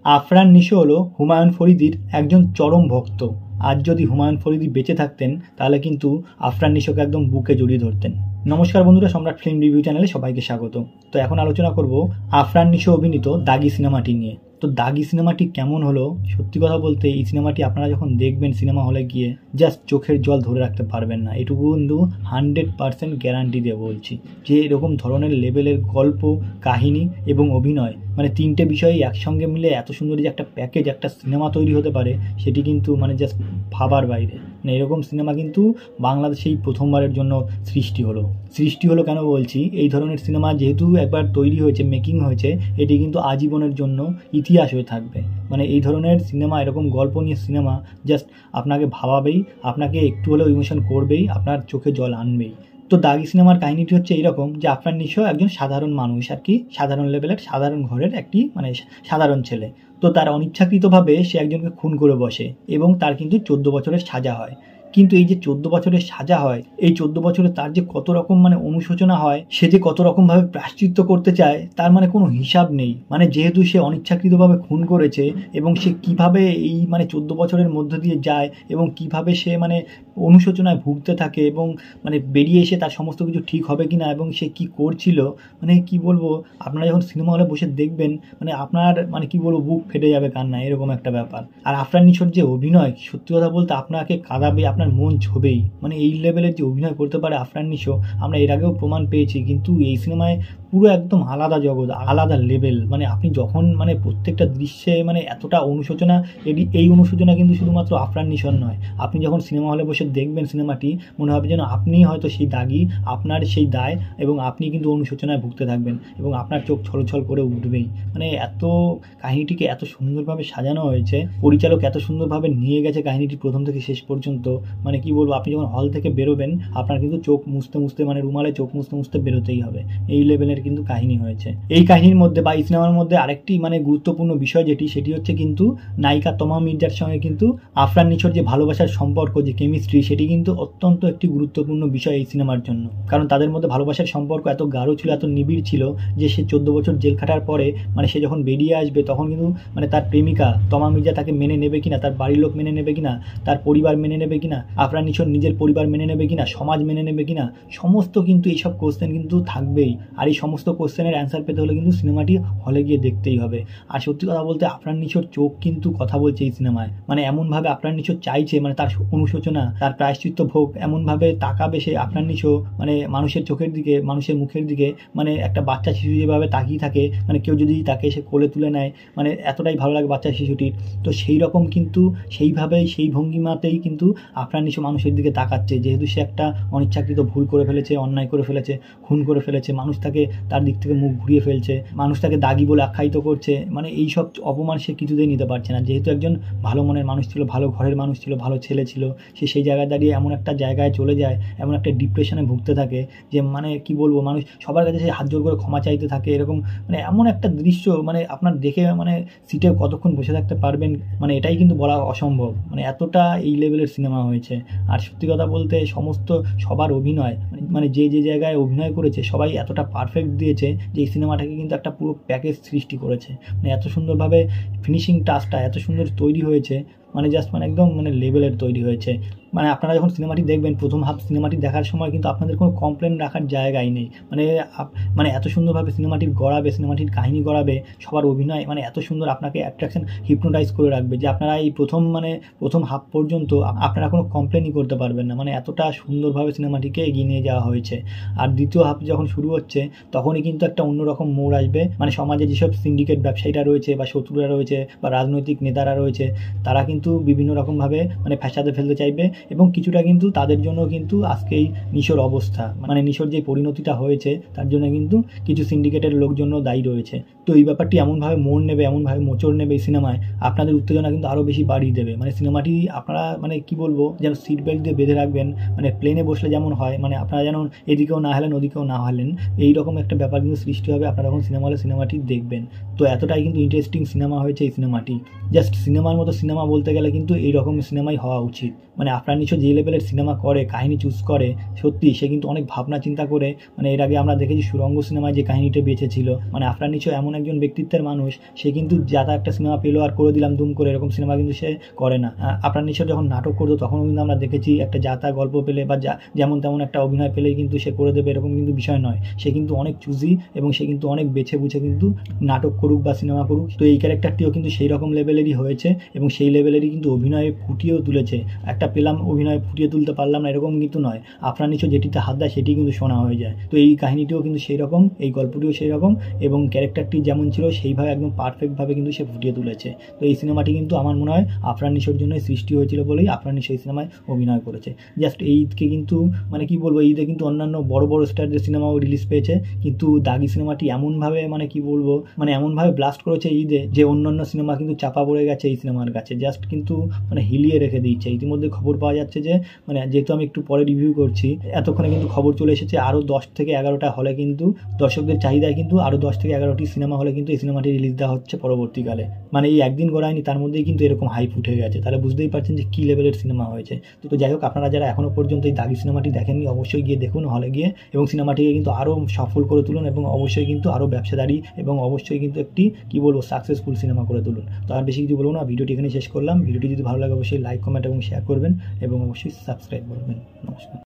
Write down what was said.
আফরান নিশো হলো হুমায়ুন ফরিদির একজন চরম ভক্ত। আজ যদি হুমায়ুন ফরিদি বেঁচে থাকতেন তাহলে কিন্তু আফরান নিশোকে একদম বুকে জড়িয়ে ধরতেন। নমস্কার বন্ধুরা, সম্রাট ফিল্ম রিভিউ চ্যানেলে সবাইকে স্বাগত। তো এখন আলোচনা করব আফরান নিশো অভিনীত দাগি সিনেমাটি নিয়ে। তো দাগি সিনেমাটি কেমন হলো, সত্যি কথা বলতে এই সিনেমাটি আপনারা যখন দেখবেন সিনেমা হলে গিয়ে জাস্ট চোখের জল ধরে রাখতে পারবেন না। এটুকু কিন্তু 100% গ্যারান্টি দিয়ে বলছি যে এরকম ধরনের লেভেলের গল্প, কাহিনী এবং অভিনয়, মানে তিনটে বিষয়ই একসঙ্গে মিলে এত সুন্দর যে একটা প্যাকেজ, একটা সিনেমা তৈরি হতে পারে, সেটি কিন্তু মানে জাস্ট ভাবার বাইরে। মানে এরকম সিনেমা কিন্তু বাংলাদেশেই প্রথমবারের জন্য সৃষ্টি হলো কেন বলছি, এই ধরনের সিনেমা যেহেতু একবার তৈরি হয়েছে, মেকিং হয়েছে, এটি কিন্তু আজীবনের জন্য ইতিহাস হয়ে থাকবে। মানে এই ধরনের সিনেমা, এরকম গল্প নিয়ে সিনেমা জাস্ট আপনাকে ভাবাবেই, আপনাকে একটু হলেও ইমোশন করবেই, আপনার চোখে জল আনবেই। তো দাগি সিনেমার কাহিনীটি হচ্ছে এইরকম যে আফরান নিশো একজন সাধারণ মানুষ আর কি, সাধারণ লেভেলের সাধারণ ঘরের একটি মানে সাধারণ ছেলে। তো তার অনিচ্ছাকৃতভাবে সে একজনকে খুন করে বসে এবং তার কিন্তু 14 বছরের সাজা হয়। কিন্তু এই যে 14 বছরের সাজা হয়, এই 14 বছরে তার যে কত রকম মানে অনুশোচনা হয়, সে যে কত রকমভাবে প্রায়শ্চিত্ত করতে চায়, তার মানে কোনো হিসাব নেই। মানে যেহেতু সে অনিচ্ছাকৃতভাবে খুন করেছে এবং সে কিভাবে এই মানে 14 বছরের মধ্য দিয়ে যায় এবং কিভাবে সে মানে অনুশোচনায় ভুগতে থাকে এবং মানে বেরিয়ে এসে তার সমস্ত কিছু ঠিক হবে কিনা এবং সে কি করছিল, মানে কি বলবো, আপনারা যখন সিনেমা হলে বসে দেখবেন মানে আপনার মানে কি বলবো, বুক ফেটে যাবে কান্না, এরকম একটা ব্যাপার। আর আফরান নিশোর যে অভিনয়, সত্যি কথা বলতে আপনাকে কাঁদাবে, আপনার মন ছবেই। মানে এই লেভেলের যে অভিনয় করতে পারে আফরান নিশো, আমরা এর আগেও প্রমাণ পেয়েছি, কিন্তু এই সিনেমায় পুরো একদম আলাদা জগৎ, আলাদা লেভেল। মানে আপনি যখন মানে প্রত্যেকটা দৃশ্যে মানে এতটা অনুশোচনা, এই অনুশোচনা কিন্তু শুধুমাত্র আফরান নিশোর নয়। আপনি যখন সিনেমা হলে বসে দেখবেন সিনেমাটি, মনে হবে যেন আপনি হয়তো সেই দাগি, আপনার সেই দায়, এবং আপনি কিন্তু অনুশোচনায় ভুগতে থাকবেন এবং আপনার চোখ ছলছল করে উঠবেই। মানে এত কাহিনীটিকে এত সুন্দরভাবে সাজানো হয়েছে, পরিচালক এত সুন্দরভাবে নিয়ে গেছে কাহিনীটি প্রথম থেকে শেষ পর্যন্ত। মানে কি বলবো, আপনি যখন হল থেকে বেরোবেন আপনার কিন্তু চোখ মুছতে মুছতে, মানে রুমালে চোখ মুছতে মুছতে বেরোতেই হবে। এই লেভেলের কিন্তু কাহিনী হয়েছে এই কাহিনীর মধ্যে বা এই সিনেমার মধ্যে। আরেকটি মানে গুরুত্বপূর্ণ বিষয় সেটি হচ্ছে কিন্তু নায়িকা তমা মির্জার সঙ্গে কিন্তু আফরান নিশোর যে ভালোবাসার সম্পর্ক, যে কেমিস্ট্রি, সেটি কিন্তু অত্যন্ত একটি গুরুত্বপূর্ণ বিষয় এই সিনেমার জন্য। কারণ তাদের মধ্যে ভালোবাসার সম্পর্ক এত গাঢ় ছিল, এত নিবিড় ছিল যে সে 14 বছর জেল খাটার পরে মানে সে যখন বেরিয়ে আসবে তখন কিন্তু মানে তার প্রেমিকা তমা মির্জা তাকে মেনে নেবে কিনা, তার বাড়ির লোক মেনে নেবে কিনা, তার পরিবার মেনে নেবে কিনা, আফরান নিশোর নিজের পরিবার মেনে নেবে কিনা, সমাজ মেনে নেবে কিনা, সমস্ত কিন্তু এইসব কোশ্চেন কিন্তু থাকবেই। আর এই সমস্ত কোশ্চেনের অ্যান্সার পেতে হলে কিন্তু সিনেমাটি হলে গিয়ে দেখতেই হবে। আর সত্যি কথা বলতে আফরান নিশোর চোখ কিন্তু কথা বলছে এই সিনেমায়। মানে এমনভাবে আফরান নিশো চাইছে, মানে তার অনুশোচনা, তার প্রায়শ্চিত্ত ভোগ, এমনভাবে তাকাবে সে আফরান নিশো মানে মানুষের চোখের দিকে, মানুষের মুখের দিকে, মানে একটা বাচ্চা শিশু যেভাবে তাকিয়ে থাকে, মানে কেউ যদি তাকে সে কোলে তুলে নেয়, মানে এতটাই ভালো লাগে বাচ্চা শিশুটির। তো সেই রকম কিন্তু সেইভাবেই, সেই ভঙ্গিমাতেই কিন্তু আফরান নিশো মানুষের দিকে তাকাচ্ছে, যেহেতু সে একটা অনিচ্ছাকৃত ভুল করে ফেলেছে, অন্যায় করে ফেলেছে, খুন করে ফেলেছে, মানুষ তাকে তার দিক থেকে মুখ ঘুরিয়ে ফেলছে, মানুষ তাকে দাগি বলে আখ্যায়িত করছে। মানে এই সব অপমান সে কিছুতেই নিতে পারছে না, যেহেতু একজন ভালো মনের মানুষ ছিল, ভালো ঘরের মানুষ ছিল, ভালো ছেলে ছিল। সে সেই জায়গায় দাঁড়িয়ে এমন একটা জায়গায় চলে যায়, এমন একটা ডিপ্রেশনে ভুগতে থাকে যে মানে কি বলবো, মানুষ সবার কাছে সে হাত জোর করে ক্ষমা চাইতে থাকে। এরকম মানে এমন একটা দৃশ্য মানে আপনার দেখে মানে সিটে কতক্ষণ বসে থাকতে পারবেন, মানে এটাই কিন্তু বলা অসম্ভব। মানে এতটা এই লেভেলের সিনেমা হয়েছে। আর সত্যি কথা বলতে সমস্ত সবার অভিনয়, মানে যে যে জায়গায় অভিনয় করেছে সবাই এতটা পারফেক্ট দিয়েছে যে এই সিনেমাটাকে কিন্তু একটা পুরো প্যাকেজ সৃষ্টি করেছে। মানে এত সুন্দরভাবে ফিনিশিং টাচটা এত সুন্দর তৈরি হয়েছে, মানে জাস্ট মানে একদম মানে লেভেলের তৈরি হয়েছে। মানে আপনারা যখন সিনেমাটি দেখবেন, প্রথম হাফ সিনেমাটি দেখার সময় কিন্তু আপনাদের কোনো কমপ্লেন রাখার জায়গাই নেই। মানে এত সুন্দরভাবে সিনেমাটির গড়াবে, সিনেমাটির কাহিনী গড়াবে, সবার অভিনয় মানে এত সুন্দর আপনাকে অ্যাট্রাকশন, হিপনোটাইজ করে রাখবে যে আপনারা এই প্রথম হাফ পর্যন্ত আপনারা কোনো কমপ্লেনই করতে পারবেন না। মানে এতটা সুন্দরভাবে সিনেমাটিকে এগিয়ে নিয়ে যাওয়া হয়েছে। আর দ্বিতীয় হাফ যখন শুরু হচ্ছে তখনই কিন্তু একটা অন্যরকম মোড় আসবে। মানে সমাজে যেসব সিন্ডিকেট ব্যবসায়ীরা রয়েছে বা শত্রুরা রয়েছে বা রাজনৈতিক নেতারা রয়েছে, তারা কিন্তু বিভিন্ন রকমভাবে মানে ফ্যাসাদে ফেলতে চাইবে এবং কিছুটা কিন্তু তাদের জন্য কিন্তু আজকে এই নিশোর অবস্থা, মানে নিশোর যে পরিণতিটা হয়েছে তার জন্য কিন্তু কিছু সিন্ডিকেটের লোকজন দায়ী রয়েছে। তো এই ব্যাপারটি এমনভাবে মোড় নেবে, এমনভাবে মোচড় নেবে এই সিনেমায়, আপনাদের উত্তেজনা কিন্তু আরও বেশি বাড়িয়ে দেবে। মানে সিনেমাটি আপনারা মানে কি বলবো, যেন সিট বেল্ট দিয়ে বেঁধে রাখবেন, মানে প্লেনে বসলে যেমন হয়, মানে আপনারা যেন এদিকেও না হেলেন ওদিকেও না হেলেন, এইরকম একটা ব্যাপার কিন্তু সৃষ্টি হবে আপনারা যখন সিনেমা হলে সিনেমাটি দেখবেন। তো এতটাই কিন্তু ইন্টারেস্টিং সিনেমা হয়েছে এই সিনেমাটি। জাস্ট সিনেমার মতো সিনেমা বলতে বলতে গেলে কিন্তু এইরকম সিনেমাই হওয়া উচিত। মানে আফরান নিশো যে লেভেলের সিনেমা করে, কাহিনী চুজ করে, সত্যি সে কিন্তু অনেক ভাবনা চিন্তা করে। মানে এর আগে আমরা দেখেছি সুরঙ্গ সিনেমায় যে কাহিনীটা বেঁচেছিল। মানে আফরান নিশো এমন একজন ব্যক্তিত্বের মানুষ, সে কিন্তু যাতা একটা সিনেমা পেলো আর করে দিলাম দুম করে, এরকম সিনেমা কিন্তু সে করে না। আফরান নিশো যখন নাটক করতো তখনও কিন্তু আমরা দেখেছি একটা যাতা গল্প পেলে বা যেমন তেমন একটা অভিনয় পেলেই কিন্তু সে করে দেবে, এরকম কিন্তু বিষয় নয়। সে কিন্তু অনেক চুজি এবং সে কিন্তু অনেক বেছে বুঝে কিন্তু নাটক করুক বা সিনেমা করুক। তো এই ক্যারেক্টারটিও কিন্তু সেই রকম লেভেলেরই হয়েছে এবং সেই লেভেলেরই কিন্তু অভিনয়ে ফুটিয়েও তুলেছে। একটা পেলাম অভিনয়ে ফুটিয়ে তুলতে পারলাম না এরকম কিন্তু নয়, আফরান নিশো যেটিতে হাত দেয় সেটি কিন্তু শোনা হয়ে যায়। তো এই কাহিনীটিও কিন্তু সেই রকম, এই গল্পটিও সেই রকম এবং ক্যারেক্টারটি যেমন ছিল সেইভাবে একদম পারফেক্টভাবে কিন্তু সে ফুটিয়ে তুলেছে। তো এই সিনেমাটি কিন্তু আমার মনে হয় আফরান নিশোর জন্যই সৃষ্টি হয়েছিল বলেই আফরান নিশো এই সিনেমায় অভিনয় করেছে। জাস্ট এই ঈদকে কিন্তু মানে কি বলবো, ঈদে কিন্তু অন্যান্য বড় বড় স্টারদের সিনেমাও রিলিজ পেয়েছে, কিন্তু দাগি সিনেমাটি এমনভাবে মানে কি বলবো মানে এমনভাবে ব্লাস্ট করেছে ঈদে যে অন্যান্য সিনেমা কিন্তু চাপা পড়ে গেছে এই সিনেমার কাছে, জাস্ট কিন্তু মানে হিলিয়ে রেখে দিচ্ছে। ইতিমধ্যে খবর পাওয়া যাচ্ছে যে মানে যেহেতু আমি একটু পরে রিভিউ করছি, এতক্ষণে কিন্তু খবর চলে এসেছে আরও 10 থেকে 11টা হলে কিন্তু দর্শকদের চাহিদায় কিন্তু আরও 10 থেকে 11টি সিনেমা হলে কিন্তু এই সিনেমাটি রিলিজ দেওয়া হচ্ছে পরবর্তীকালে। মানে এই একদিন গড়ায়নি, তার মধ্যেই কিন্তু এরকম হাইপ উঠে গেছে। তাহলে বুঝতেই পারছেন যে কী লেভেলের সিনেমা হয়েছে। তো যাই হোক, আপনারা যারা এখনও পর্যন্ত এই দাগি সিনেমাটি দেখেননি অবশ্যই গিয়ে দেখুন হলে গিয়ে, এবং সিনেমাটিকে কিন্তু আরও সফল করে তুলুন এবং অবশ্যই কিন্তু আরও ব্যবসাদারি এবং অবশ্যই কিন্তু একটি কি বলবো সাকসেসফুল সিনেমা করে তুলুন। তো আর বেশি কিছু বলবো না, ভিডিওটি এখানে শেষ করলাম। ভিডিওটি যদি ভালো লাগে অবশ্যই লাইক, কমেন্ট এবং শেয়ার করবেন এবং অবশ্যই সাবস্ক্রাইব করবেন। নমস্কার।